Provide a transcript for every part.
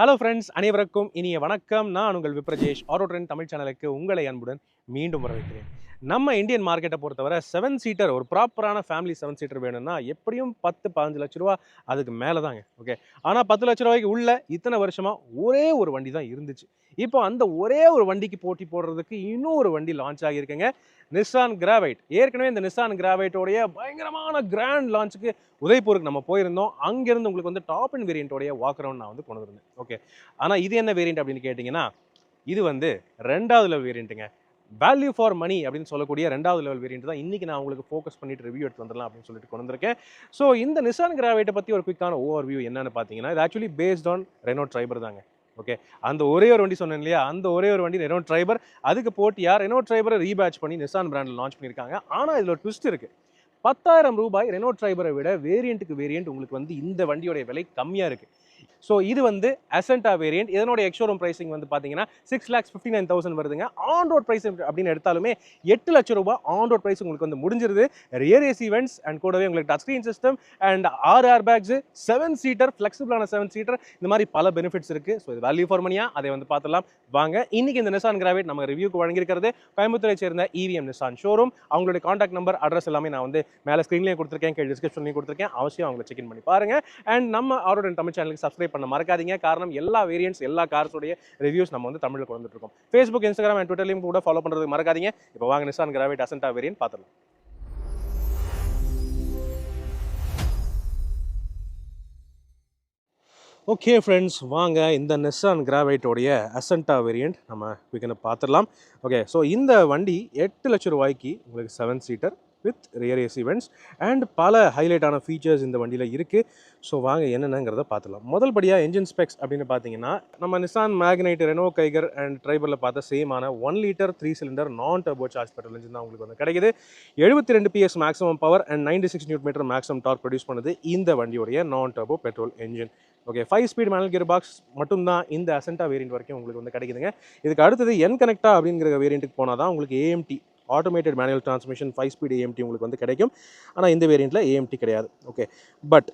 Hello friends, அனைவருக்கும் இனிய வணக்கம். நான் உங்கள் விப்ரஜேஷ். ஆட்டோ ட்ரெண்ட் தமிழ் சேனலுக்கு உங்களை அன்புடன் மீண்டும் வரவேற்கிறேன். நம்ம இந்தியன் மார்க்கெட்டை பொறுத்தவரை 7 சீட்டர் ஒரு ப்ராப்பரான ஃபேமிலி 7 சீட்டர் வேணும்னா எப்படியும் 10-15 லட்ச ரூபா அதுக்கு மேலே தாங்க. ஓகே, ஆனால் 10 லட்ச ரூபாய்க்கு உள்ள இத்தனை வருஷமாக ஒரே ஒரு வண்டி தான் இருந்துச்சு. இப்போ அந்த ஒரே ஒரு வண்டிக்கு போட்டி போடுறதுக்கு இன்னும் ஒரு வண்டி லான்ச் ஆகியிருக்குங்க, நிசான் கிராவைட். ஏற்கனவே இந்த நிசான் கிராவைட்டோடைய பயங்கரமான கிராண்ட் லான்ச்சுக்கு உதய்பூருக்கு நம்ம போயிருந்தோம். அங்கேருந்து உங்களுக்கு வந்து டாப் அண்ட் வேரியண்ட்டோடைய வாக் அரவுண்ட் நான் வந்து கொண்டு வந்திருந்தேன். ஓகே, ஆனால் இது என்ன வேரியண்ட் அப்படின்னு கேட்டிங்கன்னா, இது வந்து 2வது லெவல் வேரியண்ட்டுங்க. வேல்யூ ஃபார் மணி அப்படின்னு சொல்லக்கூடிய 2வது லெவல் வேரியண்ட் தான் இன்னைக்கு நான் உங்களுக்கு ஃபோக்கஸ் பண்ணிட்டு ரிவ்யூ எடுத்து வந்துடலாம் அப்படின்னு சொல்லிட்டு கொண்டு வந்திருக்கேன். ஸோ இந்த நிசான் கிராவைட்டை பற்றி ஒரு குயிக்கான ஓவர் வியூ என்னன்னு பார்த்தீங்கன்னா, இது actually based on Reno Triber தாங்க. ஓகே, அந்த ஒரே ஒரு வண்டி சொன்னேன் இல்லையா, அந்த ஒரே ஒரு வண்டி ரெனோ ட்ரைபர். அதுக்கு போட்டியா ரெனோ ட்ரைபரை ரீபேட்ச் பண்ணி நிசான் பிராண்டில் லான்ச் பண்ணியிருக்காங்க. ஆனால் இதில் ஒரு ட்விஸ்ட் இருக்குது. 10,000 ரூபாய் ரெனோ ட்ரைபரை விட வேரியண்ட்டுக்கு வேரியண்ட் உங்களுக்கு வந்து இந்த வண்டியோடைய விலை கம்மியாக இருக்குது. ஸோ இது வந்து அசென்டா வேரியண்ட். இதனோட எக்ஸ்ஷோரூம் பிரைசிங் வந்து பார்த்தீங்கன்னா 6,59,000 வருதுங்க. ஆன் ரோட் பிரைஸ் அப்படின்னு எடுத்தாலுமே 8 லட்சம் ரூபாய் ஆன் ரோட் பிரைஸ் உங்களுக்கு வந்து முடிஞ்சிருது. ரியர் ஏசி வென்ட்ஸ் அண்ட் கூடவே உங்களுக்கு touch screen system and 6 air bags, 7 seater, ஃப்ளெக்சிபிளான 7 சீட்டர், இந்த மாதிரி பல பெனிஃபிட்ஸ் இருக்குது. ஸோ இது வேல்யூ ஃபார் மணியா, அதை வந்து பார்த்துலாம் வாங்க. இன்னைக்கு இந்த நிசான் கிராவைட் நம்ம ரிவ்யூக்கு வழங்கியிருக்கிறது கோயம்புத்தூரை சேர்ந்த EVM நிசான் ஷோரூம். அவங்களுடைய காண்டாக்ட் நம்பர், அட்ரஸ் எல்லாமே நான் வந்து மேலே ஸ்க்ரீன்லேயும் கொடுத்துருக்கேன், கீழே டிஸ்கிரிப்ஷன்லையும் கொடுத்துருக்கேன். அவசியம் அவங்களை செக் இன் பண்ணி பாருங்க. அண்ட் நம்ம ஆட்டோ ட்ரெண்ட் தமிழ் சேனலுக்கு சப்ஸ்கிரைப் பண்ண மறக்காதீங்க. காரணம் எல்லா வேரியன்ட்ஸ், எல்லா கார்ஸோடைய ரிவ்யூஸ் நம்ம வந்து தமிழில் கொண்டு வந்துட்டு இருக்கோம். ஃபேஸ்புக், இன்ஸ்டாகிராம் அண்ட் ட்விட்டர்லையும் கூட ஃபாலோ பண்ணுறதுக்கு மறக்காதீங்க. இப்போ வாங்க நிசான் கிராவைட் அசென்டா வேரியன்ட் பார்த்துடலாம். ஓகே ஃப்ரெண்ட்ஸ், வாங்க இந்த நிசான் கிராவைட்டோடைய அசென்டா வேரியண்ட் நம்ம குயிக்காக பார்த்துடலாம். ஓகே, ஸோ இந்த வண்டி 8 லட்சம் ரூபாய்க்கு உங்களுக்கு 7 seater with rear AC vents and பல ஹைலைட்டான ஃபீச்சர்ஸ் இந்த வண்டியில் இருக்குது. ஸோ வாங்க என்னென்னங்கிறத பார்த்துலாம். முதல் படியாக என்ஜின் ஸ்பெக்ஸ் அப்படின்னு பார்த்தீங்கன்னா, நம்ம Nissan Magnite, Renault Kiger and ட்ரைபரில் பார்த்த சேமான 1 litre 3 cylinder non turbo charge petrol engine தான் உங்களுக்கு வந்து கிடைக்குது. 72 PS maximum power and 96 newton maximum torque produce பண்ணுது இந்த வண்டியோடைய non turbo petrol engine. Okay, 5 speed manual gear box மட்டும்தான் இந்த அசென்டா வேரியண்ட் வரைக்கும் உங்களுக்கு வந்து கிடைக்குதுங்க. இதுக்கு அடுத்தது என் கனெக்டா அப்படிங்கிற வேரியண்ட்டுக்கு போனால் தான் உங்களுக்கு AMT, automated manual transmission 5 speed AMT உங்களுக்கு வந்து கிடைக்கும். ஆனால் இந்த வேரியண்ட்டில் AMT கிடையாது. ஓகே, பட்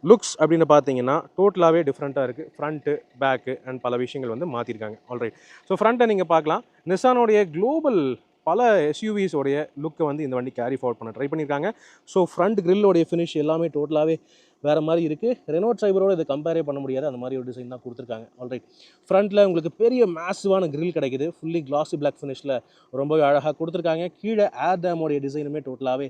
லுக்ஸ் அப்படின்னு பார்த்தீங்கன்னா டோட்டலாகவே டிஃப்ரெண்ட்டாக இருக்குது. ஃப்ரண்ட்டு, பேக்கு அண்ட் பல விஷயங்கள் வந்து மாற்றிருக்காங்க. ஆல்ரைட், ஸோ ஃப்ரண்ட்டை நீங்கள் பார்க்கலாம். நிசானோடைய குளோபல் பல SUVஸோடைய லுக்கை வந்து இந்த வண்டி கேரி ஃபார்வர்ட் பண்ண ட்ரை பண்ணியிருக்காங்க. ஸோ ஃப்ரண்ட் கிரில்லோடைய ஃபினிஷ் எல்லாமே டோட்டலாகவே வேறு மாதிரி இருக்குது. ரெனோ ட்ரைபரோட இதை கம்பேரே பண்ண முடியாது, அந்த மாதிரி ஒரு டிசைன் தான் கொடுத்துருக்காங்க. ஆல்ரைட், ஃப்ரண்ட்டில் உங்களுக்கு பெரிய மேசிவான கிரில் கிடைக்குது. ஃபுல்லி கிளாஸி பிளாக் ஃபினிஷில் ரொம்பவே அழகாக கொடுத்துருக்காங்க. கீழே ஏர் டேமோடைய டிசைனுமே டோட்டலாகவே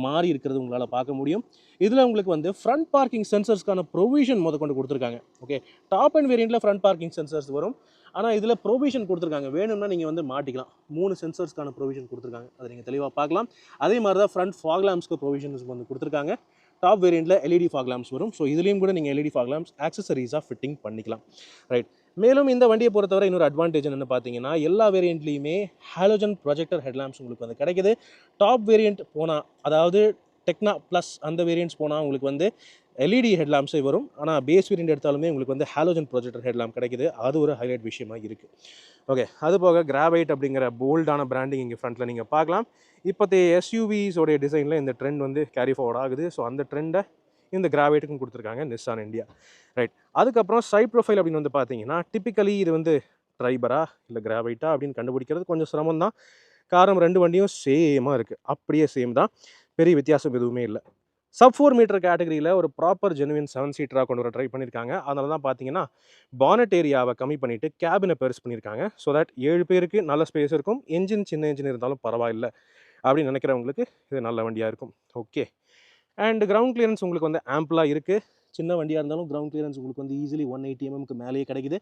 மாறி இருக்கிறது உங்களால் பார்க்க முடியும். இதில் உங்களுக்கு வந்து ஃப்ரண்ட் பார்க்கிங் சென்சர்ஸ்க்கான ப்ரொவிஷன் கொண்டு கொடுத்துருக்காங்க. ஓகே, டாப் அண்ட் வேரியண்ட்டில் ஃப்ரண்ட் பார்க்கிங் சென்சர்ஸ் வரும். ஆனால் இதில் ப்ரொவிஷன் கொடுத்துருக்காங்க, வேணும்னா நீங்கள் வந்து மாட்டிக்கலாம். 3 சென்சர்ஸ்க்கான ப்ரொவிஷன் கொடுத்துருக்காங்க, அதை நீங்கள் தெளிவாக பார்க்கலாம். அதே மாதிரி தான் ஃப்ரண்ட் ஃபாக் லேம்ப்ஸ்க்கு ப்ரொவிஷன்ஸ் வந்து கொடுத்துருக்காங்க. டாப் வேரியண்ட்டில் LED ஃபாக் லேம்ப்ஸ் வரும். ஸோ இதுலேயும் கூட நீங்கள் LED ஃபாக் லேம்ப்ஸ் ஆக்சசரிஸாக ஃபிட்டிங் பண்ணிக்கலாம். ரைட், மேலும் இந்த வண்டியை பொறுத்தவரை இன்னொரு அட்வான்டேஜ் என்னென்னு பார்த்தீங்கன்னா, எல்லா வேரியண்ட்லேயுமே ஹாலோஜன் ப்ரொஜெக்டர் ஹெட்லாம்ப்ஸ் உங்களுக்கு வந்து கிடைக்குது. டாப் வேரியண்ட் போனால், அதாவது டெக்னா ப்ளஸ் அந்த வேரியண்ட்ஸ் போனால் உங்களுக்கு வந்து LED ஹெட்லாம்ப்ஸே வரும். ஆனால் பேஸ் வேரியண்ட் எடுத்தாலுமே உங்களுக்கு வந்து ஹாலோஜன் ப்ரொஜெக்டர் ஹெட்லாம்ப் கிடைக்குது. அது ஒரு ஹைலைட் விஷயமாக இருக்குது. ஓகே, அது போக கிராவைட் அப்படிங்கிற போல்டான பிராண்டிங் இங்கே ஃப்ரண்ட்டில் நீங்கள் பார்க்கலாம். இப்போதைய SUVஸோடைய டிசைனில் இந்த ட்ரெண்ட் வந்து கேரி ஃபார்வர்ட் ஆகுது. ஸோ அந்த ட்ரெண்டை இந்த கிராவைட்டுக்கும் கொடுத்துருக்காங்க நிசான் இந்தியா. ரைட், அதுக்கப்புறம் சைட் ப்ரொஃபைல் அப்படின்னு வந்து பார்த்தீங்கன்னா, டிப்பிக்கலி இது வந்து ட்ரைபரா இல்லை கிராவைட்டா அப்படின்னு கண்டுபிடிக்கிறது கொஞ்சம் சிரமம் தான். காரணம் 2 வண்டியும் சேமாக இருக்குது, அப்படியே சேம் தான், பெரிய வித்தியாசம் எதுவுமே இல்லை. சப் 4 மீட்டர் கேட்டகரியில் ஒரு ப்ராப்பர் ஜெனுவின் 7 சீட்டராக கொண்டு வர ட்ரை பண்ணியிருக்காங்க. அதனால தான் பார்த்தீங்கன்னா பானட் ஏரியாவை கம்மி பண்ணிவிட்டு கேபினை பெருசு பண்ணியிருக்காங்க. ஸோ தட் 7 பேருக்கு நல்ல ஸ்பேஸ் இருக்கும். என்ஜின் சின்ன என்ஜின் இருந்தாலும் பரவாயில்லை அப்படின்னு நினைக்கிறவங்களுக்கு இது நல்ல வண்டியாக இருக்கும். ஓகே, அண்ட் கிரவுண்ட் கிளியரன்ஸ் உங்களுக்கு வந்து ஆம்பிளாக இருக்குது. சின்ன வண்டியாக இருந்தாலும் கிரவுண்ட் கிளியரன்ஸ் உங்களுக்கு வந்து ஈஸிலி 180 mm மேலேயே கிடைக்குது.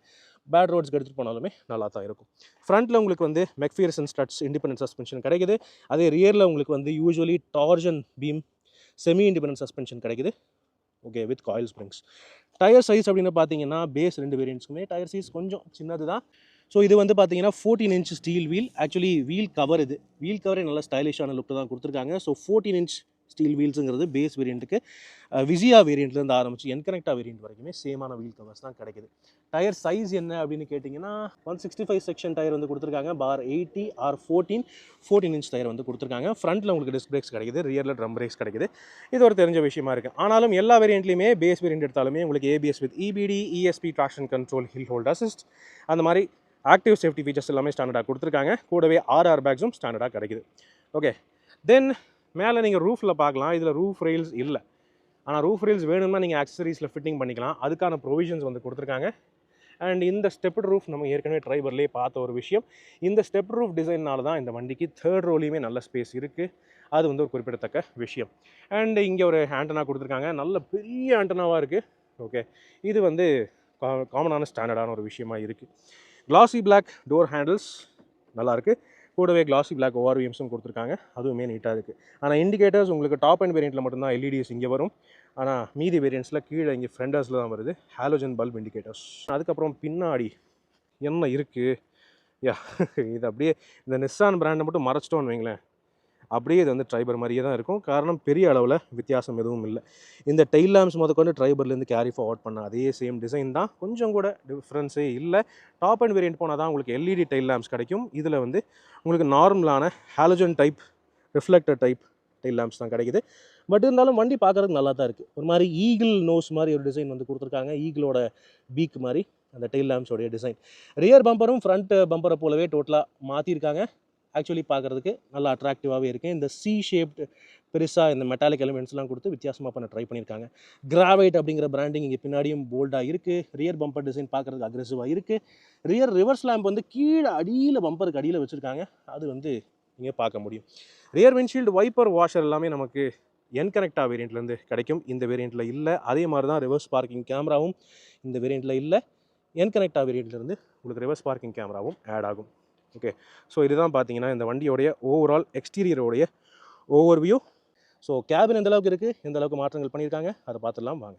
பேட் ரோட்ஸ்க்கு எடுத்துகிட்டு போனாலுமே நல்லா தான் இருக்கும். ஃப்ரண்ட்டில் உங்களுக்கு வந்து மெக்ஃபியர்சன் ஸ்டட்ஸ் இண்டிபெண்டன்ட் சஸ்பென்ஷன் கிடைக்குது. அதே ரியரில் உங்களுக்கு வந்து usually torsion beam semi independent suspension கிடைக்குது. Okay, with coil springs. Tyre size அப்படின்னு பார்த்தீங்கன்னா பேஸ் 2 வேரியண்ட்ஸ்க்குமே டயர் சைஸ் கொஞ்சம் சின்னது தான். ஸோ இது வந்து பார்த்தீங்கன்னா 14 inch steel wheel. Actually wheel cover, இது வீல் கவரே நல்ல ஸ்டைலிஷான லுக் தான் கொடுத்துருக்காங்க. ஸோ 14 inch ஸ்டீல் வீல்ஸுங்கிறது பேஸ் வேரியண்ட்டுக்கு விசியா வேரியண்ட்லேருந்து ஆரம்பிச்சு என்கனெக்டா வேரியண்ட் வரைக்குமே சேமான வீல் கவர்ஸ் தான் கிடைக்குது. டயர் சைஸ் என்ன அப்படின்னு கேட்டிங்கன்னா 165 செக்ஷன் டயர் வந்து கொடுத்துருக்காங்க. பார் 80 ஆர் 14 இன்ச் டயர் வந்து கொடுத்துருக்காங்க. ஃப்ரண்ட்டில் உங்களுக்கு டிஸ்க் பிரேக்ஸ் கிடைக்குது, ரியரில் ட்ரம் பிரேக்ஸ் கிடைக்குது. இது ஒரு தெரிஞ்ச விஷயமா இருக்குது. ஆனாலும் எல்லா வேரியண்ட்லையுமே பேஸ் வேரியண்ட் எடுத்தாலுமே உங்களுக்கு ABS with EBD, ESP, traction control, hill hold assist, அந்த மாதிரி ஆக்டிவ் சேஃப்டி ஃபீச்சர்ஸ் எல்லாமே ஸ்டாண்டர்டாக கொடுத்துருக்காங்க. கூடவே 6 ஏர் பேக்ஸும் ஸ்டாண்டர்டாக கிடைக்குது. ஓகே, தென் மேலே நீங்கள் ரூஃபில் பார்க்கலாம். இதில் ரூஃப் ரெயில்ஸ் இல்லை. ஆனால் ரூஃப் ரெயில்ஸ் வேணும்னா நீங்கள் ஆக்சசரிஸில் ஃபிட்டிங் பண்ணிக்கலாம். அதுக்கான ப்ரொவிஷன்ஸ் வந்து கொடுத்துருக்காங்க. அண்ட் இந்த ஸ்டெப்டு ரூஃப் நம்ம ஏற்கனவே ட்ரைபர்லேயே பார்த்த ஒரு விஷயம். இந்த ஸ்டெப் ரூஃப் டிசைன்னால தான் இந்த வண்டிக்கு தேர்ட் ரோலையுமே நல்ல ஸ்பேஸ் இருக்குது. அது வந்து ஒரு குறிப்பிடத்தக்க விஷயம். அண்ட் இங்கே ஒரு ஆண்டனா கொடுத்துருக்காங்க. நல்ல பெரிய ஆண்டனாவாக இருக்குது. ஓகே, இது வந்து காமனான ஸ்டாண்டர்டான ஒரு விஷயமா இருக்குது. கிளாசி பிளாக் டோர் ஹேண்டில்ஸ் நல்லாயிருக்கு. கூடவே கிளாசி பிளாக் ஓஆர்விஎம்ஸும் கொடுத்துருக்காங்க. அதுவுமே நீட்டாக இருக்குது. ஆனால் இண்டிகேட்டர்ஸ் உங்களுக்கு டாப் அண்ட் வேரியண்ட்டில் மட்டும்தான் எல்இடிஸ் இங்கே வரும். ஆனால் மீதி வேரியண்ட்ஸில் கீழே இங்கே ஃப்ரண்டர்ஸில் தான் வருது ஹாலோஜன் பல்ப் இண்டிகேட்டர்ஸ். அதுக்கப்புறம் பின்னாடி என்ன இருக்குது, இது அப்படியே இந்த நிஸ்ஸான் பிராண்டை மட்டும் மறைச்சிட்டோன்னு வைங்களேன், அப்படியே இது வந்து ட்ரைபர் மாதிரியே தான் இருக்கும். காரணம் பெரிய அளவில் வித்தியாசம் எதுவும் இல்லை. இந்த டெயில் லேம்ப்ஸ் கொண்டு ட்ரைபர்லேருந்து கேரி ஃபார்வர்ட் பண்ண அதே சேம் டிசைன் தான், கொஞ்சம் கூட டிஃப்ரென்ஸே இல்லை. டாப் அண்ட் வேரியண்ட் போனால் தான் உங்களுக்கு எல்இடி டெயில் லேம்ப்ஸ் கிடைக்கும். இதில் வந்து உங்களுக்கு நார்மலான halogen type reflector type tail lamps தான் கிடைக்குது. பட் இருந்தாலும் வண்டி பார்க்குறதுக்கு நல்லா தான் இருக்குது. ஒரு மாதிரி ஈகிள் நோஸ் மாதிரி ஒரு டிசைன் வந்து கொடுத்துருக்காங்க. ஈகிளோட பீக் மாதிரி அந்த டெயில் லேம்ப்ஸோடைய டிசைன். ரியர் பம்பரும் ஃப்ரண்ட் பம்பரை போலவே டோட்டலாக மாற்றிருக்காங்க. ஆக்சுவலி பார்க்குறதுக்கு நல்லா அட்ராக்டிவாகவே இருக்குது. இந்த சி ஷேப்டு பெருசாக இந்த மெட்டாலிக் எலிமெண்ட்ஸ்லாம் கொடுத்து வித்தியாசமாக பண்ண ட்ரை பண்ணியிருக்காங்க. கிராவைட் அப்படிங்கிற பிராண்டிங் இங்கே பின்னாடியும் போல்டாக இருக்குது. ரியர் பம்பர் டிசைன் பார்க்குறதுக்கு அக்ரெசிவாக இருக்குது. ரியர் ரிவர்ஸ் லேம்ப் வந்து கீழே அடியில் பம்பருக்கு அடியில் வச்சுருக்காங்க. அது வந்து இங்கே பார்க்க முடியும். ரியர் விண்ட்ஷீல்டு வைப்பர் வாஷர் எல்லாமே நமக்கு என்கனெக்டா வேரியண்ட்லேருந்து கிடைக்கும். இந்த வேரியண்ட்டில் இல்லை. அதே மாதிரி தான் ரிவர்ஸ் பார்க்கிங் கேமராவும் இந்த வேரியண்ட்டில் இல்லை. என்கனெக்டா வேரியண்ட்லேருந்து உங்களுக்கு ரிவர்ஸ் பார்க்கிங் கேமராவும் ஆட் ஆகும். ஓகே, ஸோ இதுதான் பார்த்தீங்கன்னா இந்த வண்டியோடைய ஓவரால் எக்ஸ்டீரியரோடைய ஓவர்வியூ. ஸோ கேபின் எந்த அளவுக்கு இருக்குது, எந்த அளவுக்கு மாற்றங்கள் பண்ணியிருக்காங்க, அதை பார்த்துடலாம் வாங்க.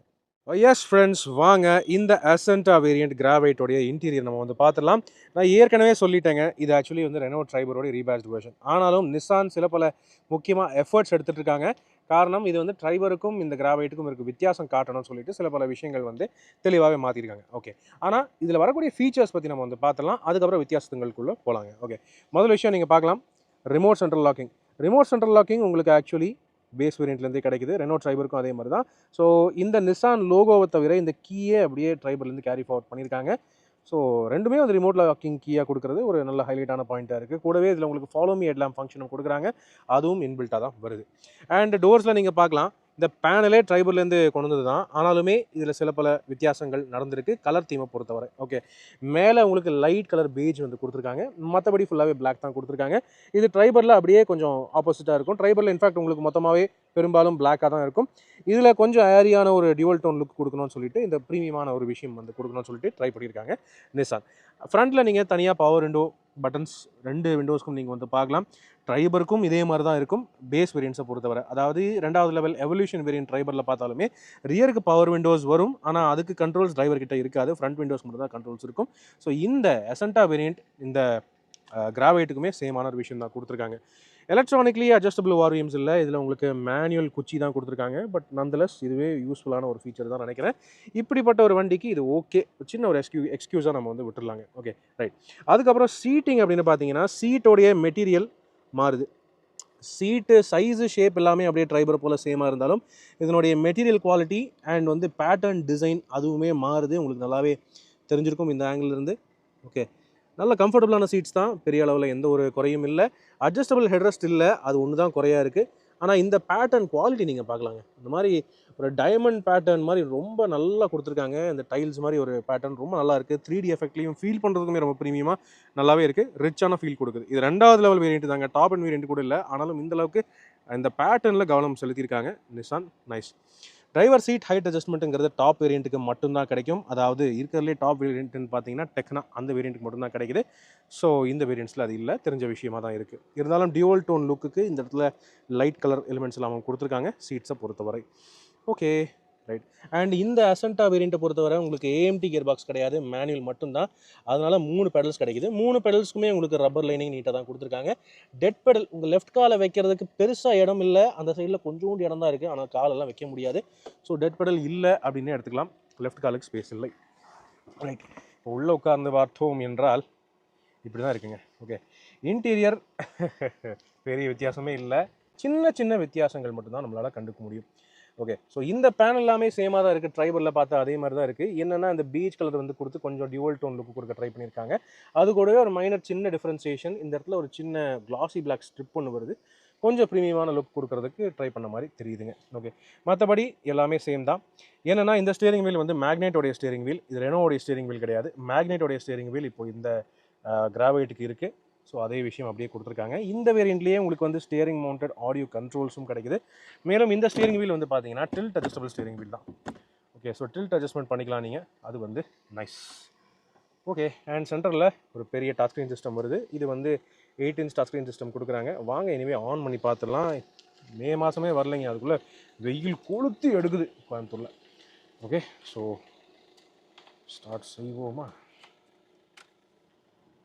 எஸ் ஃப்ரெண்ட்ஸ், வாங்க இந்த அசென்டா வேரியண்ட் கிராவைட்டோடைய இன்டீரியர் நம்ம வந்து பார்த்துடலாம். நான் ஏற்கனவே சொல்லிட்டேங்க, இது ஆக்சுவலி வந்து ரெனோ ட்ரைபரோடைய ரீபேஸ்ட் வெர்ஷன். ஆனாலும் நிசான் சில பல முக்கியமாக எஃபர்ட்ஸ் எடுத்துகிட்டு இருக்காங்க. காரணம் இது வந்து ட்ரைபருக்கும் இந்த கிராவைட்டுக்கும் இருக்க வித்தியாசம் காட்டணும்னு சொல்லிட்டு சில பல விஷயங்கள் வந்து தெளிவாகவே மாற்றிருக்காங்க. ஓகே, ஆனால் இதில் வரக்கூடிய ஃபீச்சர்ஸ் பற்றி நம்ம வந்து பார்த்துடலாம். அதுக்கப்புறம் வித்தியாசத்துங்களுக்குள்ளே போகலாங்க. ஓகே, முதல் விஷயம் நீங்கள் பார்க்கலாம், remote central locking. Remote central locking உங்களுக்கு ஆக்சுவலி பேஸ் வேரியண்ட்லேருந்தே கிடைக்குது. ரெனோ ட்ரைபருக்கும் அதே மாதிரி தான். ஸோ இந்த நிசான் லோகோவை தவிர இந்த கீயே அப்படியே ட்ரைபர்லேருந்து கேரி ஃபார்வர்ட் பண்ணியிருக்காங்க. ஸோ ரெண்டுமே வந்து ரிமோட் லாக்கிங் கீயாக கொடுக்குறது ஒரு நல்ல ஹைலைட்டான பாயிண்ட்டாக இருக்குது. கூடவே இதில் உங்களுக்கு ஃபாலோ மீ ஹெட்லாம்ப் ஃபங்க்ஷனும் கொடுக்குறாங்க. அதுவும் இன்பில்ட்டாக தான் வருது. அண்ட் டோர்ஸில் நீங்கள் பார்க்கலாம், இந்த பேனலே ட்ரைபர்லேருந்து கொண்டு வந்தது தான். ஆனாலுமே இதில் சில பல வித்தியாசங்கள் நடந்திருக்கு கலர் தீமை பொறுத்தவரை. ஓகே, மேலே உங்களுக்கு லைட் கலர் பேஜ் வந்து கொடுத்துருக்காங்க. மற்றபடி ஃபுல்லாகவே பிளாக் தான் கொடுத்துருக்காங்க. இது ட்ரைபரில் அப்படியே கொஞ்சம் ஆப்போசிட்டாக இருக்கும். ட்ரைபரில் இன்ஃபேக்ட் உங்களுக்கு மொத்தமாகவே பெரும்பாலும் பிளாக்காக தான் இருக்கும். இதில் கொஞ்சம் ஏரியான ஒரு டியூவல் டோன் லுக் கொடுக்கணும்னு சொல்லிட்டு இந்த ப்ரீமியமான ஒரு விஷயம் வந்து கொடுக்கணும்னு சொல்லிட்டு ட்ரை பண்ணியிருக்காங்க நிசான். ஃப்ரண்ட்டில் நீங்கள் தனியாக பவர் விண்டோ பட்டன்ஸ் 2 விண்டோஸ்க்கும் நீங்கள் வந்து பார்க்கலாம். ட்ரைபருக்கும் இதே மாதிரி தான் இருக்கும் பேஸ் வேரியன்ஸை பொறுத்தவரை. அதாவது 2வது லெவல் எவல்யூஷன் வேரியன்ட் ட்ரைபரில் பார்த்தாலுமே ரியருக்கு பவர் விண்டோஸ் வரும். ஆனால் அதுக்கு கண்ட்ரோல்ஸ் டிரைவர் கிட்ட இருக்காது. ஃப்ரண்ட் விண்டோஸ் மட்டும் தான் கண்ட்ரோல்ஸ் இருக்கும். ஸோ இந்த அசென்டா வேரியன்ட் இந்த கிராவைட்டுக்குமே சேமான ஒரு விஷயம் தான் கொடுத்துருக்காங்க. எலக்ட்ரானிக்லி அட்ஜஸ்டபிள் ஓஆர்விஎம்ஸ் இல்லை. இதில் உங்களுக்கு மேனுவல் குச்சி தான் கொடுத்துருக்காங்க. பட் நந்தலஸ் இதுவே யூஸ்ஃபுல்லான ஒரு ஃபீச்சர் தான் நினைக்கிறேன். இப்படிப்பட்ட ஒரு வண்டிக்கு இது ஓகே, சின்ன ஒரு எக்ஸ்கியூஸாக நம்ம வந்து விட்டுடலாங்க. Okay, right. அதுக்கப்புறம் சீட்டிங் அப்படின்னு பார்த்தீங்கன்னா சீட்டோடைய மெட்டீரியல் மாறுது. சீட்டு சைஸு ஷேப் எல்லாமே அப்படியே ட்ரைபர் போல் சேமாக இருந்தாலும் இதனுடைய மெட்டீரியல் குவாலிட்டி அண்ட் வந்து பேட்டர்ன் டிசைன் அதுவுமே மாறுது. உங்களுக்கு நல்லாவே தெரிஞ்சிருக்கும் இந்த ஆங்கிளிருந்து. ஓகே, நல்ல கம்ஃபர்டபுளான சீட்ஸ் தான். பெரிய அளவில் எந்த ஒரு குறையும் இல்லை. அட்ஜஸ்டபிள் ஹெட்ரெஸ்ட் இல்லை, அது ஒன்று தான் குறையாக இருக்குது. ஆனால் இந்த பேட்டர்ன் குவாலிட்டி நீங்கள் பார்க்கலாங்க. இந்த மாதிரி ஒரு டைமண்ட் பேட்டர்ன் மாதிரி ரொம்ப நல்லா கொடுத்துருக்காங்க. இந்த டைல்ஸ் மாதிரி ஒரு பேட்டர்ன் ரொம்ப நல்லா இருக்குது. 3D எஃபெக்ட்லையும் ஃபீல் பண்ணுறதுக்குமே ரொம்ப ப்ரீமியமாக நல்லாவே இருக்குது. ரிச்சான ஃபீல் கொடுக்குது. இது 2வது லெவல் வேரியண்ட் தாங்க, டாப் அண்ட் வேரியண்ட் கூட இல்லை. ஆனாலும் இந்த அளவுக்கு இந்த பேட்டர்னில் கவனம் செலுத்தியிருக்காங்க Nissan. Nice. Driver seat height அட்ஜஸ்ட்மெண்ட்டுங்கிறது டாப் வேரியண்ட்டுக்கு மட்டும்தான் கிடைக்கும். அதாவது இருக்கிறதுலே டாப் வேரியண்ட்டுன்னு பார்த்தீங்கன்னா டெக்னா அந்த வேரியண்ட்டுக்கு மட்டும்தான் கிடைக்குது. ஸோ இந்த வேரியண்ட்ஸில் அது இல்லை, தெரிஞ்ச விஷயமாக தான் இருக்குது. இருந்தாலும் டியூவல் டோன் லுக்குக்கு இந்த இடத்துல லைட் கலர் எலிமெண்ட்ஸ் எல்லாம் கொடுத்துருக்காங்க சீட்ஸை பொறுத்தவரை. Okay, right. அண்ட் இந்த அசென்டா வேரியண்ட்டை பொறுத்தவரை உங்களுக்கு ஏஎம்டி கியர் பாக்ஸ் கிடையாது, மேனுவல் மட்டும்தான். அதனால 3 பெடல்ஸ் கிடைக்குது. 3 பெடல்ஸ்க்குமே உங்களுக்கு ரப்பர் லைனிங் நீட்டாக தான் கொடுத்துருக்காங்க. டெட் பெடல் உங்கள் லெஃப்ட் காலை வைக்கிறதுக்கு பெருசாக இடம் இல்லை, அந்த சைடில் கொஞ்சோண்டு இடம் தான் இருக்குது, ஆனால் காலெல்லாம் வைக்க முடியாது. ஸோ டெட் பெடல் இல்லை அப்படின்னே எடுத்துக்கலாம், லெஃப்ட் காலுக்கு ஸ்பேஸ் இல்லை. ரைட். இப்போ உள்ளே உட்கார்ந்து பார்த்தோம் என்றால் இப்படி தான் இருக்குங்க. ஓகே, இன்டீரியர் பெரிய வித்தியாசமே இல்லை, சின்ன சின்ன வித்தியாசங்கள் மட்டும்தான் நம்மளால் கண்டுக்க முடியும். ஓகே, ஸோ இந்த பேனல் எல்லாமே சேமாக தான் இருக்குது, ட்ரைபரில் பார்த்தா அதே மாதிரி தான் இருக்குது. என்னென்னா இந்த பீச் கலர் வந்து கொடுத்து கொஞ்சம் டியூவல் டோன் லுக்கு கொடுக்க ட்ரை பண்ணியிருக்காங்க. அது கூடவே ஒரு மைனர் சின்ன டிஃப்ரென்சியேஷன், இந்த இடத்துல ஒரு சின்ன கிளாசி பிளாக் ஸ்ட்ரிப் ஒன்று வருது, கொஞ்சம் ப்ரீமியமான லுக் கொடுக்கறதுக்கு ட்ரை பண்ண மாதிரி தெரியுதுங்க. ஓகே, மற்றபடி எல்லாமே சேம் தான். ஏன்னா இந்த ஸ்டியரிங் வீல் வந்து மேக்னெட்டோடைய ஸ்டியரிங் வீல், இது ரெனோவோடைய ஸ்டியரிங் வீல் கிடையாது. மேக்னெட்டோடைய ஸ்டியரிங் வீல் இப்போ இந்த கிராவைட்டுக்கு இருக்குது. ஸோ அதே விஷயம் அப்படியே கொடுத்துருக்காங்க. இந்த வேரியண்ட்லேயே உங்களுக்கு வந்து ஸ்டியரிங் மவுண்டட் ஆடியோ கண்ட்ரோல்ஸும் கிடைக்குது. மேலும் இந்த ஸ்டியரிங் வீல் வந்து பார்த்தீங்கன்னா டில்ட் அட்ஜஸ்டபிள் ஸ்டியரிங் வீல் தான். ஓகே, ஸோ டில்ட் அட்ஜஸ்ட்மெண்ட் பண்ணிக்கலாம் நீங்கள், அது வந்து நைஸ். ஓகே, அண்ட் சென்டரில் ஒரு பெரிய டச் ஸ்க்ரீன் சிஸ்டம் வருது. இது வந்து 8 இன்ச் டச் ஸ்க்ரீன் சிஸ்டம் கொடுக்குறாங்க. வாங்க இனிமேல் ஆன் பண்ணி பார்த்துடலாம். மே மாதமே வரலைங்க, அதுக்குள்ளே வெயில் கொளுத்தி எடுக்குது கோயம்புத்தூரில். ஓகே, ஸோ ஸ்டார்ட் செய்வோமா?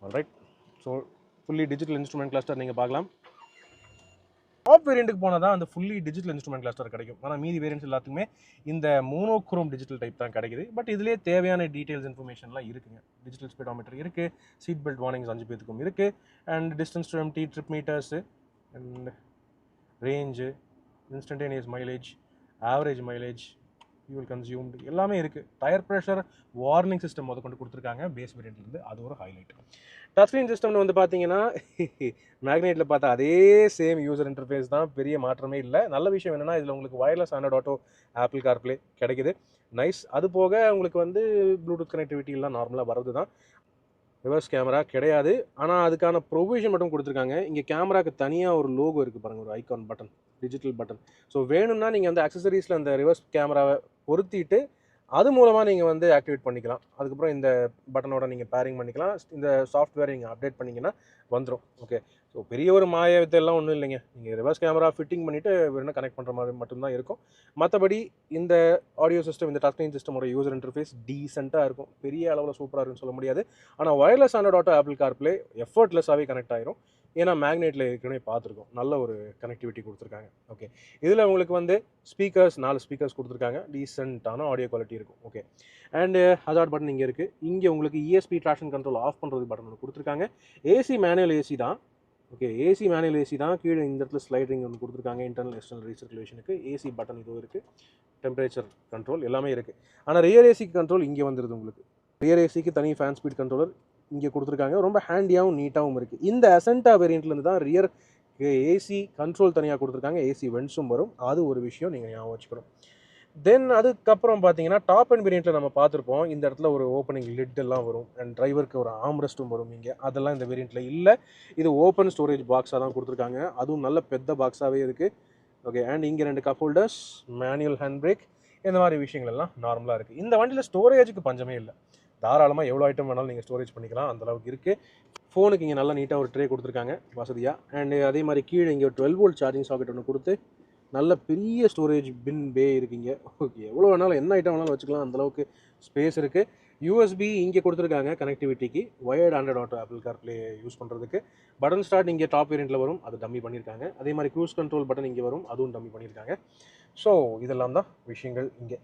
Alright. So fully digital instrument cluster நீங்கள் பார்க்கலாம். டாப் வேரியண்ட்டுக்கு போனால் தான் அந்த ஃபுல்லி டிஜிட்டல் இன்ஸ்ட்ருமெண்ட் கிளஸ்டர் கிடைக்கும். ஆனால் மீதி வேரியன்ட்ஸ் எல்லாத்துக்குமே இந்த மோனோக்ரோம் டிஜிட்டல் டைப் தான் கிடைக்குது. பட் இதிலே தேவையான டீட்டெயில்ஸ் இன்ஃபர்மேஷன்லாம் இருக்குங்க. டிஜிட்டல் ஸ்பீடோமீட்டர் இருக்குது, சீட் பெல்ட் வார்னிங்ஸ் 5 பேத்துக்கும் இருக்குது, and distance to empty, trip meters, and range, instantaneous mileage, average mileage, fuel consumed எல்லாமே இருக்குது. டயர் ப்ரெஷர் வார்னிங் சிஸ்டம் அதை கொண்டு கொடுத்துருக்காங்க பேஸ் வேரியண்ட்லேருந்து, அது ஒரு ஹைலைட். டச் ஸ்க்ரீன் சிஸ்டம்னு வந்து பார்த்தீங்கன்னா மேக்னெட்டில் பார்த்தா அதே சேம் யூசர் இன்டர்ஃபேஸ் தான், பெரிய மாற்றமே இல்லை. நல்ல விஷயம் என்னென்னா இதில் உங்களுக்கு wireless Android auto, Apple CarPlay கிடைக்குது, நைஸ். அது போக உங்களுக்கு வந்து ப்ளூடூத் கனெக்டிவிட்டி எல்லாம் நார்மலாக வரது தான். ரிவர்ஸ் கேமரா கிடையாது, ஆனால் அதுக்கான ப்ரொவிஷன் மட்டும் கொடுத்துருக்காங்க. இங்கே கேமராவுக்கு தனியாக ஒரு லோகோ இருக்குது பாருங்கள், ஒரு icon button, digital button. So வேணும்னா நீங்கள் அந்த அக்சசரிஸில் அந்த ரிவர்ஸ் கேமராவை பொருத்திட்டு அது மூலமாக நீங்கள் வந்து ஆக்டிவேட் பண்ணிக்கலாம். அதுக்கப்புறம் இந்த பட்டனோட நீங்கள் பேரிங் பண்ணிக்கலாம். இந்த சாஃப்ட்வேர் நீங்கள் அப்டேட் பண்ணிங்கன்னா வந்துடும். ஓகே, ஸோ பெரிய ஒரு மாயவித்தையெல்லாம் ஒன்றும் இல்லைங்க. நீங்கள் ரிவர்ஸ் கேமரா ஃபிட்டிங் பண்ணிவிட்டு வேணும் கனெக்ட் பண்ணுற மாதிரி மட்டும்தான் இருக்கும். மற்றபடி இந்த ஆடியோ சிஸ்டம், இந்த டச் ஸ்க்ரீன் சிஸ்டமோட யூசர் இன்டர்ஃபேஸ் டீசெண்டாக இருக்கும். பெரிய அளவில் சூப்பராக இருக்குன்னு சொல்ல முடியாது. ஆனால் wireless Android auto, Apple CarPlay எஃபர்ட்லெஸ்ஸாகவே கனெக்ட் ஆயிரும். ஏன்னா மேக்னெட்டில் ஏற்கனவே பார்த்துருக்கோம், நல்ல ஒரு கனெக்டிவிட்டி கொடுத்துருக்காங்க. ஓகே, இதில் உங்களுக்கு வந்து ஸ்பீக்கர்ஸ் 4 ஸ்பீக்கர்ஸ் கொடுத்துருக்காங்க, டீசெண்டான ஆடியோ குவாலிட்டி இருக்கும். ஓகே, அண்டு ஹசார்ட் பட்டன் இங்கே இருக்குது. இங்கே உங்களுக்கு இஎஸ்பி ட்ராக்ஷன் கண்ட்ரோல் ஆஃப் பண்ணுறது பட்டன் ஒன்று கொடுத்துருக்காங்க. ஏசி மேனுவல் ஏசி தான். ஓகே, ஏசி மேனுவல் ஏசி தான். கீழே இந்த இடத்துல ஸ்லைடிங் ஒன்று கொடுத்துருக்காங்க, இன்டர்னல் எக்ஸ்டர்னல் ரீசர்க்குலேஷனுக்கு. ஏசி பட்டன் இதுவும் இருக்குது, டெம்பரேச்சர் கண்ட்ரோல் எல்லாமே இருக்குது. ஆனால் ரியர் ஏசிக்கு கண்ட்ரோல் இங்கே வந்துடுது உங்களுக்கு. ரியர் ஏசிக்கு தனி ஃபேன் ஸ்பீட் கண்ட்ரோலர் இங்கே கொடுத்துருக்காங்க. ரொம்ப ஹேண்டியாகவும் நீட்டாகவும் இருக்குது. இந்த அசென்டா வேரியண்ட்லேருந்து தான் ரியர் ஏசி கண்ட்ரோல் தனியாக கொடுத்துருக்காங்க. ஏசி வென்ட்ஸும் வரும், அது ஒரு விஷயம் நீங்கள் ஞாபகம் வச்சுக்கணும். தென் அதுக்கப்புறம் பார்த்தீங்கன்னா டாப் அண்ட் வேரியண்ட்டில் நம்ம பார்த்துருப்போம், இந்த இடத்துல ஒரு ஓப்பனிங் லிட் எல்லாம் வரும், அண்ட் டிரைவருக்கு ஒரு ஆம்ரெஸ்ட்டும் வரும். இங்கே அதெல்லாம் இந்த வேரியண்ட்டில் இல்லை. இது ஓப்பன் ஸ்டோரேஜ் பாக்ஸாக தான் கொடுத்துருக்காங்க, அதுவும் நல்ல பெத்த பாக்ஸாகவே இருக்குது. ஓகே, அண்ட் இங்கே 2 cup holders, manual hand brake, இந்த மாதிரி விஷயங்கள் எல்லாம் நார்மலாக இருக்குது. இந்த வண்டியில் ஸ்டோரேஜுக்கு பஞ்சமே இல்லை. தாராளமாக எவ்வளோ ஐட்டம் வேணாலும் நீங்கள் ஸ்டோரேஜ் பண்ணிக்கலாம், அந்தளவுக்கு இருக்குது. ஃபோனுக்கு இங்கே நல்லா நீட்டாக ஒரு ட்ரே கொடுத்துருக்காங்க வசதியாக. அண்டு அதே மாதிரி கீழே இங்கே ஒரு 12 வோல்ட் சார்ஜிங் சாக்கெட் ஒன்று கொடுத்து நல்ல பெரிய ஸ்டோரேஜ் பின் பே இருக்குங்க. ஓகே, எவ்வளோ வேணாலும் என்ன ஐட்டம் வேணாலும் வச்சுக்கலாம், அந்தளவுக்கு ஸ்பேஸ் இருக்குது. யூஎஸ்பி இங்கே கொடுத்துருக்காங்க கனெக்டிவிட்டிக்கு, wired Android auto, Apple CarPlay use பண்ணுறதுக்கு. பட்டன் ஸ்டார்ட் இங்கே டாப் வேரியண்ட்டில் வரும், அது டம்மி பண்ணியிருக்காங்க. அதே மாதிரி க்ரூஸ் கண்ட்ரோல் பட்டன் இங்கே வரும், அதுவும் டம்மி பண்ணியிருக்காங்க. ஸோ இதெல்லாம் தான் விஷயங்கள் இங்கே.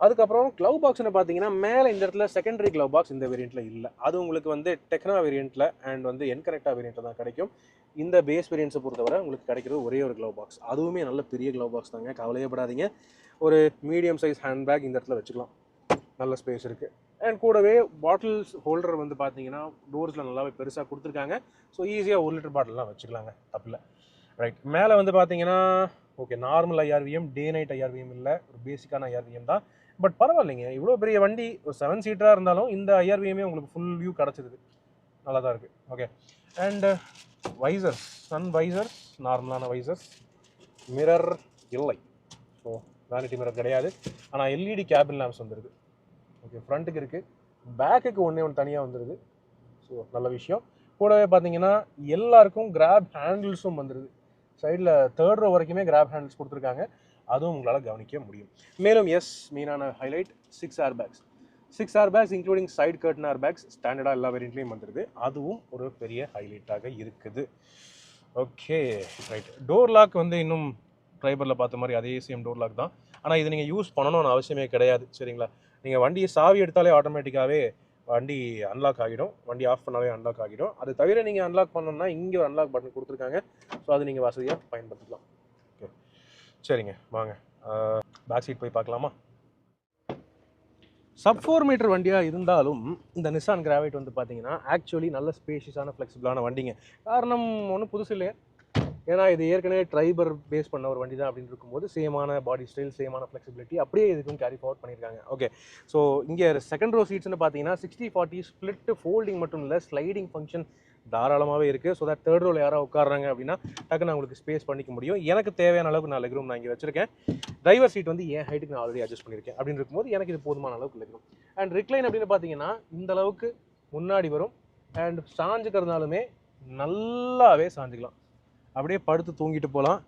அதுக்கப்புறம் க்ளவ் பாக்ஸ்னு பார்த்தீங்கன்னா மேலே இந்த இடத்துல செகண்டரி க்ளவ் பாக்ஸ் இந்த வேரியண்ட்டில் இல்லை. அது உங்களுக்கு வந்து டெக்னா வேரியண்ட்டில் அண்ட் வந்து என்கனெக்டா வேரியண்ட்டில் தான் கிடைக்கும். இந்த பேஸ் வேரியண்ட்ஸை பொறுத்தவரை உங்களுக்கு கிடைக்கிறது ஒரே ஒரு க்ளவ் பாக்ஸ், அதுவுமே நல்ல பெரிய க்ளவ் பாக்ஸ் தாங்க, கவலையப்படாதீங்க. ஒரு மீடியம் சைஸ் ஹேண்ட்பேக் இந்த இடத்துல வச்சுக்கலாம், நல்ல ஸ்பேஸ் இருக்குது. அண்ட் கூடவே பாட்டில்ஸ் ஹோல்டர் வந்து பார்த்தீங்கன்னா டோர்ஸில் நல்லாவே பெருசாக கொடுத்துருக்காங்க. ஸோ ஈஸியாக 1 லிட்டர் பாட்டில்லாம் வச்சுக்கலாங்க, தப்பில்லை. ரைட், மேலே வந்து பார்த்தீங்கன்னா okay normal IRVM, day night IRVM இல்லை, ஒரு பேசிக்கான ஐஆர்விஎம் தான். பட் பரவாயில்லைங்க, இவ்வளோ பெரிய வண்டி ஒரு 7 சீட்டராக இருந்தாலும் இந்த ஐஆர்விஎம்மே உங்களுக்கு ஃபுல் வியூ கிடச்சிருது, நல்லா தான் இருக்குது. Okay, and visors, sun visors, நார்மலான வைசர்ஸ். மிரர் இல்லை, ஸோ வேனிட்டி மிரர் கிடையாது. ஆனால் எல்இடி கேபின் லேம்ப்ஸ் வந்துடுது. ஓகே, ஃப்ரண்ட்டுக்கு இருக்குது, பேக்குக்கு ஒன்று தனியாக வந்துடுது. ஸோ நல்ல விஷயம். கூடவே பார்த்தீங்கன்னா எல்லாருக்கும் கிராப் ஹேண்டில்ஸும் வந்துடுது. சைடில் 3rd ரோ வரைக்குமே கிராப் ஹேண்டில்ஸ் கொடுத்துருக்காங்க. அதுவும் உங்களால் கவனிக்க முடியும். மேலும் எஸ் மெயினான highlight 6 airbags. 6 airbags including side curtain airbags ஸ்டாண்டர்டாக எல்லா வேரியண்ட்லேயும் வந்துடுது. அதுவும் ஒரு பெரிய ஹைலைட்டாக இருக்குது. Okay right. டோர் லாக் வந்து இன்னும் ட்ரைபரில் பார்த்த மாதிரி அதே சேம் டோர் லாக் தான். ஆனால் இது நீங்கள் யூஸ் பண்ணணும்னு அவசியமே கிடையாது. சரிங்களா? நீங்கள் வண்டியை சாவி எடுத்தாலே ஆட்டோமேட்டிக்காகவே வண்டி அன்லாக் ஆகிடும். வண்டி ஆஃப் பண்ணாலே அன்லாக் ஆகிடும். அது தவிர நீங்கள் அன்லாக் பண்ணணும்னா இங்கே ஒரு அன்லாக் பட்டன் கொடுத்துருக்காங்க. ஸோ அது நீங்கள் வசதியாக பயன்படுத்திக்கலாம். ஓகே சரிங்க, வாங்க பேக் சீட் போய் பார்க்கலாமா? சப் 4 மீட்டர் வண்டியாக இருந்தாலும் இந்த நிசான் கிராவைட் வந்து பார்த்தீங்கன்னா ஆக்சுவலி நல்ல ஸ்பேஷியஸான ஃப்ளெக்சிபிளான வண்டிங்க. காரணம் ஒன்றும் புதுசு இல்லையா, ஏன்னா இது ஏற்கனவே ட்ரைபர் பேஸ் பண்ண ஒரு வண்டி தான் அப்படின்னு இருக்கும்போது சேமான பாடி ஸ்டைல், சேமான ஃப்ளெக்சிபிலிட்டி அப்படியே இதுக்கும் கேரி ஃபார்வர்ட் பண்ணியிருக்காங்க. ஓகே ஸோ இங்கே செகண்ட் ரோ சீட்ஸ்னு பார்த்தீங்கன்னா 60/40 ஸ்ப்ளிட் ஃபோல்டிங் மட்டும் இல்லை, ஸ்லைடிங் ஃபங்க்ஷன் தாராளமாகவே இருக்குது. ஸோ தட் தேர்ட் ரோவில் யாராவது உட்காடுறாங்க அப்படின்னா டக்குன்னு உங்களுக்கு ஸ்பேஸ் பண்ணிக்க முடியும். எனக்கு தேவையான அளவுக்கு நான் லெக் ரூம் நான் இங்கே வச்சிருக்கேன். டிரைவர் சீட் வந்து என் ஹைட்டுக்கு நான் ஆல்ரெடி அட்ஜஸ்ட் பண்ணியிருக்கேன். அப்படின்னு இருக்கும்போது எனக்கு இது போதுமான அளவுக்கு லெக் ரூம். அண்ட் ரிக்ளைன் அப்படின்னு பார்த்தீங்கன்னா இந்த அளவுக்கு முன்னாடி வரும். அண்ட் சாஞ்சுக்கிறதுனாலுமே நல்லாவே சாஞ்சிக்கலாம், அப்படியே படுத்து தூங்கிட்டு போகலாம்.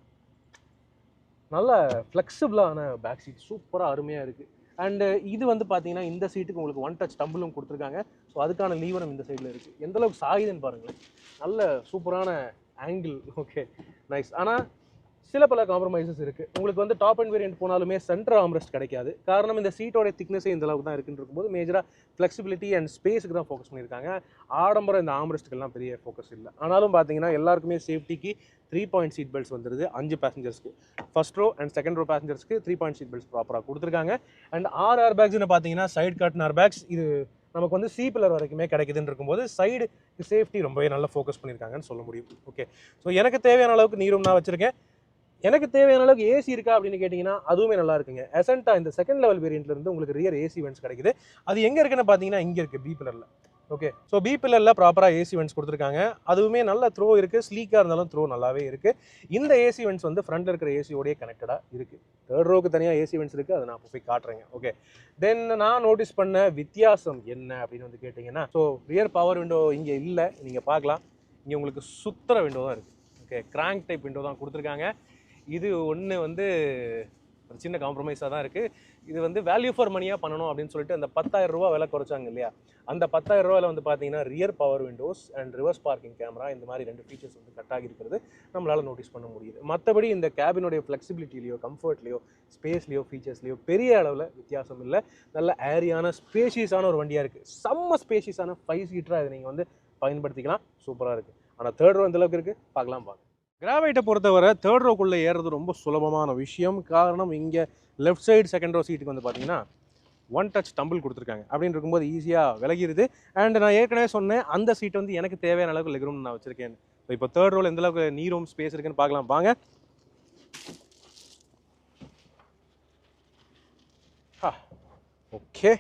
நல்ல ஃப்ளெக்சிபிளான பேக் சீட் சூப்பராக அருமையாக இருக்குது. அண்டு இது வந்து பார்த்தீங்கன்னா இந்த சீட்டுக்கு உங்களுக்கு ஒன் டச் டம்பிளும் கொடுத்துருக்காங்க. ஸோ அதுக்கான லீவரும் இந்த சைடில் இருக்குது. எந்தளவுக்கு சாயுதுன்னு பாருங்களேன், நல்ல சூப்பரான ஆங்கிள். Okay nice. ஆனால் சில பல காம்ப்ரமைசஸ் இருக்குது. உங்களுக்கு வந்து டாப் அண்ட் வேரியன்ட் போனாலுமே சென்டர் ஆம்ரெஸ்ட் கிடைக்காது. காரணம் இந்த சீட்டோட திக்னஸே இந்த அளவுக்கு தான் இருக்குன்னு இருக்கும்போது மேஜராக ஃப்ளெக்சிபிலிட்டி அண்ட் ஸ்பேஸுக்கு தான் ஃபோக்கஸ் பண்ணியிருக்காங்க. ஆடம்பரம் இந்த ஆம்ரெஸ்ட்டுக்கெல்லாம் பெரிய ஃபோக்கஸ் இல்லை. ஆனாலும் பார்த்தீங்கன்னா எல்லாருக்குமே சேஃப்டிக்கு 3 பாயிண்ட் சீட் பெல்ட்ஸ் வந்துடுது 5 பேசஞ்சர்ஸ்க்கு. First row and second row பேசஞ்சர்ஸ்க்கு 3 பாயிண்ட் சீட் பெல்ட்ஸ் ப்ராப்பராக கொடுத்துருக்காங்க. அண்ட் 6 ஏர் பேக்ஸ்னு பார்த்தீங்கன்னா சைடு கர்டன் ஏர் பேக்ஸ் இது நமக்கு வந்து சி பில்லர் வரைக்குமே கிடைக்குதுன்னு இருக்கும்போது சைடு சேஃப்டி ரொம்பவே நல்லா ஃபோக்கஸ் பண்ணியிருக்காங்கன்னு சொல்ல முடியும். ஓகே ஸோ எனக்கு தேவையான அளவுக்கு நீரும் நான் வச்சுருக்கேன். எனக்கு தேவையான அளவுக்கு ஏசி இருக்கா அப்படின்னு கேட்டிங்கன்னா அதுவுமே நல்லா இருக்குங்க. அசென்டா இந்த செகண்ட் லெவல் வேரியண்ட்ல இருந்து உங்களுக்கு ரியர் ஏசி வென்ட்ஸ் கிடைக்குது. அது எங்கே இருக்குன்னு பார்த்தீங்கன்னா இங்கே இருக்குது, பி பில்லரில். ஓகே ஸோ பி பில்லரில் ப்ராப்பராக ஏசி வென்ட்ஸ் கொடுத்துருக்காங்க. அதுவுமே நல்ல த்ரோ இருக்குது, ஸ்லீக்காக இருந்தாலும் த்ரோ நல்லாவே இருக்குது. இந்த ஏசி வென்ட்ஸ் வந்து ஃப்ரண்ட்டில் இருக்கிற ஏசியோடய கனெக்டடாக இருக்குது. தேர்ட் ரோக்கு தனியாக ஏசி வென்ட்ஸ் இருக்குது, அதை நான் இப்போ போய் காட்டுறேங்க. ஓகே தென் நான் நோட்டீஸ் பண்ண வித்தியாசம் என்ன அப்படின்னு வந்து கேட்டிங்கன்னா, ஸோ ரியர் பவர் விண்டோ இங்கே இல்லை, நீங்கள் பார்க்கலாம். இங்கே உங்களுக்கு சுத்துற விண்டோ தான் இருக்குது. ஓகே கிராங்க் டைப் விண்டோ தான் கொடுத்துருக்காங்க. இது ஒன்று வந்து ஒரு சின்ன காம்ப்ரமைஸாக தான் இருக்குது. இது வந்து வேல்யூ ஃபார் மணியாக பண்ணணும் அப்படின்னு சொல்லிட்டு அந்த 10,000 ரூபா விலை குறைச்சாங்க இல்லையா, அந்த 10,000 ரூபாயில் வந்து பார்த்தீங்கன்னா rear power Windows and reverse parking camera இந்த மாதிரி 2 ஃபீச்சர்ஸ் வந்து கட் ஆகிருக்கிறது நம்மளால் நோட்டீஸ் பண்ண முடியுது. மற்றபடி இந்த கேபினுடைய ஃப்ளெக்சிபிலிட்டிலையோ கம்ஃபர்ட்லையோ ஸ்பேஸ்லையோ ஃபீச்சர்ஸ்லையோ பெரிய அளவில் வித்தியாசம் இல்லை. நல்ல ஏரியான ஸ்பேஷியஸான ஒரு வண்டியாக இருக்குது. செம்ம ஸ்பேஷியஸான 5 சீட்டராக இதை நீங்கள் வந்து பயன்படுத்திக்கலாம். சூப்பராக இருக்குது. ஆனால் தேர்ட் ரோ எந்த அளவுக்கு இருக்குது பார்க்கலாம் வாங்க. கிராவைட்டை பொறுத்தவரை தேர்ட் ரோக்குள்ளே ஏறுறது ரொம்ப சுலபமான விஷயம். காரணம் இங்கே லெஃப்ட் சைடு செகண்ட் ரோ சீட்டுக்கு வந்து பார்த்தீங்கன்னா ஒன் டச் டம்பிள் கொடுத்துருக்காங்க. அப்படின்னு இருக்கும்போது ஈஸியாக விலகிடுது. அண்ட் நான் ஏற்கனவே சொன்னேன் அந்த சீட் வந்து எனக்கு தேவையான அளவுக்கு லெக் ரூம் நான் வச்சுருக்கேன். ஸோ இப்போ தேர்ட் ரோல் எந்த அளவுக்கு நீ ரூம் ஸ்பேஸ் இருக்குன்னு பார்க்கலாம் வாங்க. ஓகே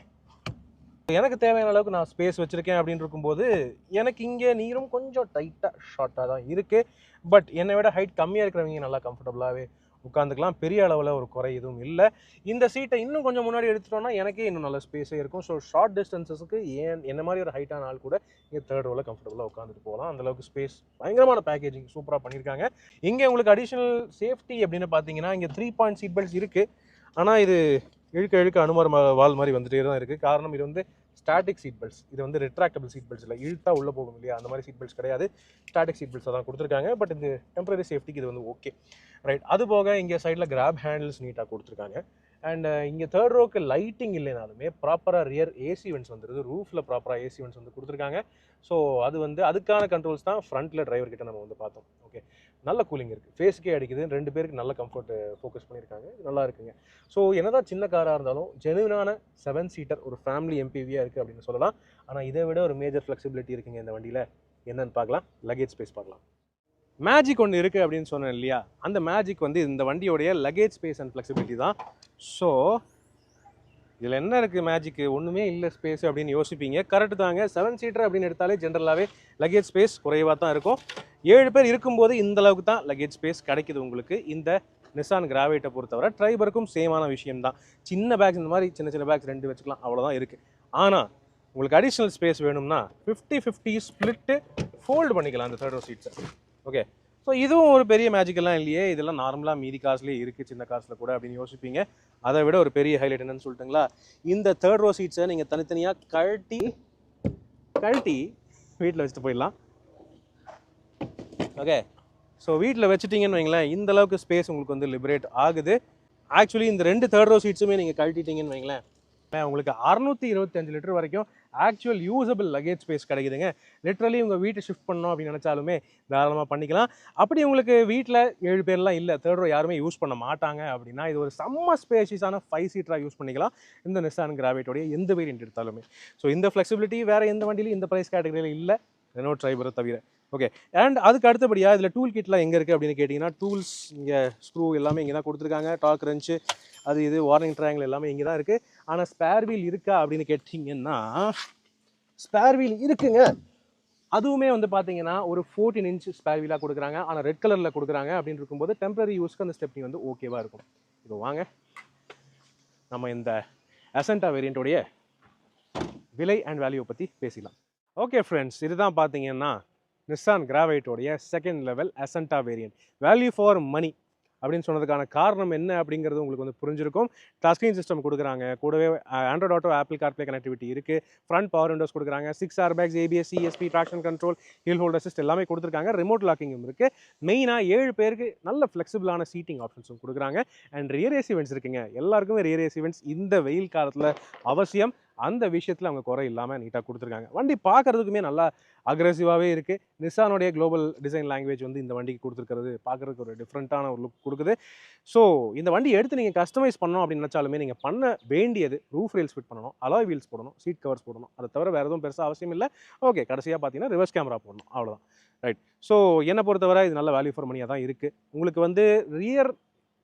எனக்கு தேவையான அளவுக்கு நான் ஸ்பேஸ் வச்சுருக்கேன் அப்படின்னு இருக்கும்போது எனக்கு இங்கே நீரும் கொஞ்சம் டைட்டாக ஷார்ட்டாக தான் இருக்குது. பட் என்னை விட ஹைட் கம்மியாக இருக்கிறவங்க நல்லா கம்ஃபர்டபுளாகவே உட்காந்துக்கலாம். பெரிய அளவில் ஒரு குறை எதுவும் இல்லை. இந்த சீட்டை இன்னும் கொஞ்சம் முன்னாடி எடுத்துட்டோம்னா எனக்கே இன்னும் நல்ல ஸ்பேஸே இருக்கும். ஸோ ஷார்ட் டிஸ்டன்சஸுக்கு என்ன மாதிரி ஒரு ஹைட்டான ஆள் கூட இங்கே தேர்ட் ரோவில் கம்ஃபர்டபுளாக உட்காந்துட்டு போகலாம். அந்தளவுக்கு ஸ்பேஸ் பயங்கரமான பேக்கேஜிங் சூப்பராக பண்ணியிருக்காங்க. இங்கே உங்களுக்கு அடிஷ்னல் சேஃப்டி அப்படின்னு பார்த்தீங்கன்னா இங்கே 3 பாயிண்ட் சீட் பெல்ட்ஸ் இருக்குது. ஆனால் இது இழுக்க அனுமார் வால் மாதிரி வந்துட்டே தான் இருக்குது. காரணம் இது வந்து ஸ்டாட்டிக் சீட் பெல்ட்ஸ். இது வந்து ரிட்ராக்டபிள் சீட் பெல்ட்ஸ் இல்லை, இழுத்தா உள்ளே போகும் இல்லையா, அந்த மாதிரி சீட் பெல்ட்ஸ் கிடையாது. ஸ்டாட்டிக் சீட் பெல்ட்ஸை தான் கொடுத்துருக்காங்க. பட் இந்த டெம்பரரி சேஃப்டிக்கு இது வந்து ஓகே ரைட். அது போக இங்கே சைடில் கிராப் ஹேண்டில்ஸ் நீட்டாக கொடுத்துருக்காங்க. அண்ட் இங்கே தேர்ட் ரோக்கு லைட்டிங் இல்லைனாலுமே ப்ராப்பராக ரியர் ஏசி வென்ட்ஸ் வந்துடுது. ரூஃபில் ப்ராப்பராக ஏசி வென்ட்ஸ் வந்து கொடுத்துருக்காங்க. ஸோ அது வந்து அதுக்கான கண்ட்ரோல்ஸ் தான் ஃப்ரண்ட்டில் டிரைவர் கிட்ட நம்ம வந்து பார்த்தோம். ஓகே நல்ல கூலிங் இருக்குது, ஃபேஸுக்கே அடிக்குது. 2 பேருக்கு நல்ல கம்ஃபர்ட் ஃபோக்கஸ் பண்ணியிருக்காங்க. நல்லா இருக்குங்க. ஸோ என்னதான் சின்ன காராக இருந்தாலும் ஜெனுவினான 7 சீட்டர் ஒரு ஃபேமிலி எம்பிவியாக இருக்குது அப்படின்னு சொல்லலாம். ஆனால் இதை விட ஒரு மேஜர் ஃப்ளெக்சிபிலிட்டி இருக்குங்க இந்த வண்டியில். என்னன்னு பார்க்கலாம், லக்கேஜ் ஸ்பேஸ் பார்க்கலாம். மேஜிக் ஒன்று இருக்குது அப்படின்னு சொன்னேன் இல்லையா, அந்த மேஜிக் வந்து இந்த வண்டியோடைய லக்கேஜ் ஸ்பேஸ் அண்ட் ஃப்ளெக்சிபிலிட்டி தான். ஸோ இதில் என்ன இருக்குது மேஜிக்கு, ஒன்றுமே இல்லை ஸ்பேஸ் அப்படின்னு யோசிப்பீங்க. கரெக்டு தாங்க. 7 சீட்டர் அப்படின்னு எடுத்தாலே ஜென்ரலாகவே லக்கேஜ் ஸ்பேஸ் குறைவாக தான் இருக்கும். 7 பேர் இருக்கும்போது இந்த அளவுக்கு தான் லக்கேஜ் ஸ்பேஸ் கிடைக்குது உங்களுக்கு இந்த நிசான் கிராவைட்டை பொறுத்தவரை. ட்ரைபருக்கும் சேமான விஷயம் தான். சின்ன பேக்ஸ் இந்த மாதிரி சின்ன பேக்ஸ் 2 வச்சுக்கலாம், அவ்வளோதான் இருக்குது. ஆனால் உங்களுக்கு அடிஷ்னல் ஸ்பேஸ் வேணும்னா 50-50 ஸ்ப்ளிட்டு ஃபோல்டு பண்ணிக்கலாம் அந்த தேர்ட் ரோ சீட்ஸை. ஓகே ஸோ இதுவும் ஒரு பெரிய மேஜிக்கெல்லாம் இல்லையே, இதெல்லாம் நார்மலாக மீதி காசுலேயே இருக்குது சின்ன காசில் கூட அப்படின்னு யோசிப்பீங்க. அதை விட ஒரு பெரிய ஹைலைட் என்னன்னு சொல்லிட்டுங்களா, இந்த தேர்ட் ரோ சீட்ஸை நீங்கள் தனித்தனியாக கழட்டி வீட்டில் வச்சுட்டு போயிடலாம். ஓகே, ஸோ வீட்டில் வச்சுட்டிங்கன்னு வைங்களேன், இந்த அளவுக்கு ஸ்பேஸ் உங்களுக்கு வந்து லிபரேட் ஆகுது. ஆக்சுவலி இந்த 2 தேர்ட் ரோ சீட்ஸுமே நீங்கள் கழட்டிட்டீங்கன்னு வைங்களேன், உங்களுக்கு 625 லிட்டர் வரைக்கும் ஆக்சுவல் யூசபிள் லக்கேஜ் ஸ்பேஸ் கிடைக்குதுங்க. லிட்ரலி உங்கள் வீட்டை ஷிஃப்ட் பண்ணணும் அப்படின்னு நினச்சாலுமே தாராளமாக பண்ணிக்கலாம். அப்படி உங்களுக்கு வீட்டில் 7 பேர்லாம் இல்லை, தேர்ட் ரோ யாருமே யூஸ் பண்ண மாட்டாங்க அப்படின்னா, இது ஒரு செம்ம ஸ்பேஷியஸான 5 சீட்டராக யூஸ் பண்ணிக்கலாம் இந்த நிசான் கிராவைட்டோடைய எந்த வேரியன்ட் எடுத்தாலுமே. ஸோ இந்த ஃப்ளெக்சிபிலிட்டி வேறு எந்த வண்டியிலும் இந்த ப்ரைஸ் கேட்டகரியில் இல்லை, ரெனோ ட்ரைபரை தவிர. ஓகே, அண்ட் அதுக்கு அடுத்தபடியாக இதில் டூல் கிட்லாம் எங்கே இருக்குது அப்படின்னு கேட்டிங்கன்னா, டூல்ஸ் இங்கே ஸ்க்ரூ எல்லாமே இங்கே தான் கொடுத்துருக்காங்க. டார்க் ரென்ச்சு அது இது வார்னிங் ட்ரையாங்கிள் எல்லாமே இங்கே தான் இருக்குது. ஆனால் ஸ்பேர் வீல் இருக்கா அப்படின்னு கேட்டிங்கன்னா, ஸ்பேர் வீல் இருக்குங்க. அதுவுமே வந்து பார்த்தீங்கன்னா ஒரு 14 இன்ச் ஸ்பேர் வீலாக கொடுக்குறாங்க. ஆனால் ரெட் கலரில் கொடுக்குறாங்க அப்படின்னு இருக்கும்போது டெம்பரரி யூஸ்க்கு அந்த ஸ்டெப்னி வந்து ஓகேவாக இருக்கும். இப்போ வாங்க நம்ம இந்த அசென்டா வேரியண்ட்டோடைய விலை அண்ட் வேல்யூ பற்றி பேசிடலாம். ஓகே ஃப்ரெண்ட்ஸ், இதுதான் பார்த்தீங்கன்னா நிசான் கிராவைட்டோடைய second level Acenta variant. Value for money அப்படின்னு சொன்னதுக்கான காரணம் என்ன அப்படிங்கிறது உங்களுக்கு வந்து புரிஞ்சிருக்கும். டச் ஸ்க்ரீன் சிஸ்டம் கொடுக்குறாங்க, கூடவே Android auto, Apple CarPlay connectivity இருக்குது, ஃப்ரண்ட் பவர் விண்டோஸ் கொடுக்குறாங்க, 6 airbags, ABS, ESP, traction control, hill hold assist எல்லாமே கொடுத்துருக்காங்க. ரிமோட் லாக்கிங்கும் இருக்குது. மெயினாக 7 பேருக்கு நல்ல ஃப்ளெக்சிபிளான சீட்டிங் ஆப்ஷன்ஸும் கொடுக்குறாங்க. அண்ட் ரியர் ஏசி வெண்ட்ஸ் இருக்குங்க. எல்லாருக்குமே ரியர் ஏசி வெண்ட்ஸ் இந்த வெயில் காலத்தில் அவசியம். அந்த விஷயத்தில் அவங்க குறை இல்லாமல் நீட்டாக கொடுத்துருக்காங்க. வண்டி பார்க்குறதுக்குமே நல்லா அக்ரெசிவாகவே இருக்குது. நிசானுடைய குளோபல் டிசைன் லாங்குவேஜ் வந்து இந்த வண்டிக்கு கொடுத்துருக்கிறது பார்க்குறதுக்கு ஒரு டிஃப்ரெண்ட்டான ஒரு லுக் கொடுக்குது. ஸோ இந்த வண்டி எடுத்து நீங்கள் கஸ்டமைஸ் பண்ணணும் அப்படின்னு நினச்சாலுமே நீங்கள் பண்ண வேண்டியது ரூஃப் ரெயில்ஸ் ஃபிட் பண்ணணும், அலாய் வீல்ஸ் போடணும், சீட் கவர்ஸ் போடணும். அதை தவிர வேறு எதுவும் பெருசாக அவசியம் இல்லை. ஓகே, கடைசியாக பார்த்தீங்கன்னா ரிவர்ஸ் கேமரா போடணும், அவ்வளோதான். ரைட். ஸோ என்னை பொறுத்தவரை இது நல்ல வேல்யூ ஃபார் மணியாக தான் இருக்குது. உங்களுக்கு வந்து ரியர்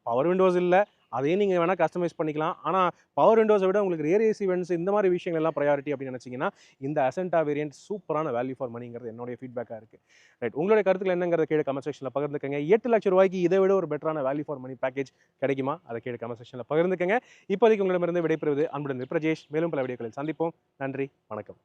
பவர் விண்டோஸ் இல்லை, அதையும் நீங்கள் வேணால் கஸ்டமைஸ் பண்ணிக்கலாம். ஆனால் பவர் விண்டோஸை விட உங்களுக்கு ரியர் ஏசி வெண்ட்ஸ் இந்த மாதிரி விஷயங்கள் எல்லாம் ப்ரையாரிட்டி அப்படின்னு நினச்சிங்கன்னா இந்த அசென்டா வேரியன்ட் சூப்பரான வேல்யூ ஃபார் மணிங்கிறது என்னுடைய ஃபீட்பேக்காக இருக்குது. ரைட், உங்களுடைய கருத்துக்கள் என்னங்கிறத கீழே கமெண்ட் செக்ஷனில் பகிர்ந்துக்கங்க. 8 லட்சம் ரூபாய்க்கு இதை விட ஒரு பெட்டரான வேல்யூ ஃபார் மணி பேக்கேஜ் கிடைக்குமா, அதை கீழே கமெண்ட் செக்ஷனில் பகிர்ந்துக்கங்க. இப்போதைக்கு உங்களிடமிருந்து விடைபெறுவது அன்புடன் பிரஜேஷ். மேலும் பல வீடியோக்களில் சந்திப்போம். நன்றி, வணக்கம்.